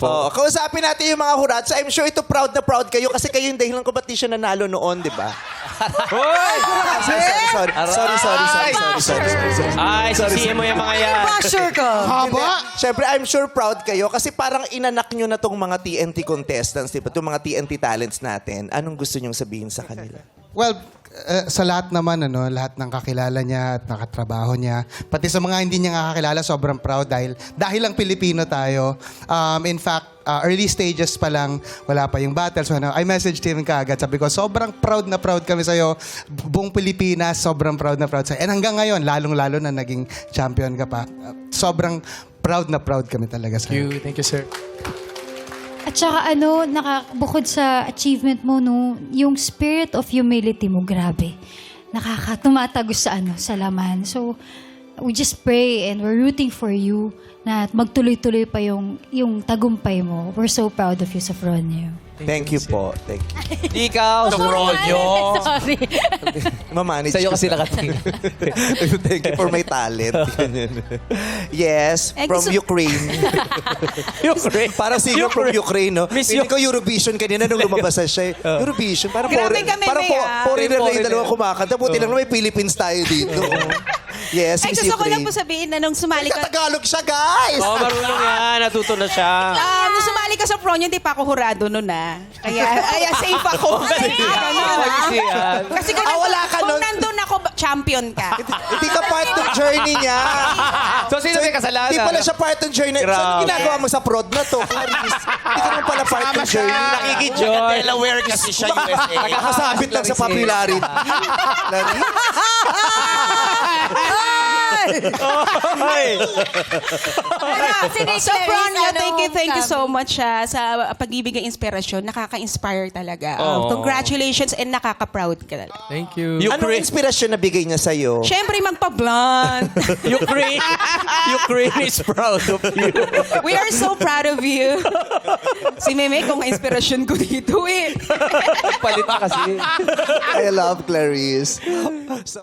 Oh, kausapin natin yung mga hurats. I'm sure ito proud na proud kayo kasi kayo yung dahilan kung ba't di siya nanalo noon, di ba? Hoy! Sorry. Ay, sisihin mo yung mga yan. Pressure ka. Siyempre, I'm sure proud kayo kasi parang inanak nyo na tong mga TNT contestants, di ba? Itong mga TNT talents natin. Anong gusto nyong sabihin sa kanila? Well, sa lahat naman, lahat ng kakilala niya at nakatrabaho niya, pati sa mga hindi niya nakakilala, sobrang proud dahil lang Pilipino tayo. In fact, early stages pa lang, wala pa yung battle. So, I messaged him kaagad. Sabi ko, sobrang proud na proud kami sa'yo. Buong Pilipinas, sobrang proud na proud sa'yo. And hanggang ngayon, lalong-lalo na naging champion ka pa. Sobrang proud na proud kami talaga sa'yo. Thank you, sir. At saka bukod sa achievement mo, yung spirit of humility mo, grabe. Tumatagus sa laman. So, we just pray and we're rooting for you na magtuloy-tuloy pa yung tagumpay mo. We're so proud of you, Sofronio. Thank you po. Thank you. Ikaw, Sofronio. Sorry. Mamanage. Sa'yo kasi nakatingin. Thank you for my talent. Yes, from Ukraine. Ukraine. Parang singer from Ukraine, no? Miss Hindi ko Eurovision kanina nung lumabas na siya. Eurovision. Parang Grabe kami, Bea. foreigner na yung Foreigner. dalawa kumakanta. Buti lang may Philippines tayo dito. Yes, Ay, Miss gusto ko lang Ukraine. po sabihin na nung sumali ka... Tagalog siya, guys! Oh, marunong yan. Natuto na siya. Nung sumali ka sa Fronyo, hindi pa ako hurado noon Kaya safe ako. Kasi kung, wala ka kung nun. nandun ako, champion ka. Hindi ka part ng journey niya. So, sino may kasalanan? Hindi pala siya part ng journey. So, Grabe. ano ginagawa mo sa prod na to, Clarice? Hindi ka naman pala part ng journey. Nakikidjoy. Delaware kasi siya, USA. Nakakasabit lang sa popularity. Clarice? So, Fronyo, thank you so much sa pag-ibig ng inspirasyon. Nakaka-inspire talaga. Congratulations and nakaka-proud ka. Thank you. Anong inspirasyon na bigay niya sa'yo? Siyempre, magpa-blunt. Ukraine is proud of you. We are so proud of you. Si Meme, kung inspirasyon ko dito eh. Palit na kasi. I love Clarice. So,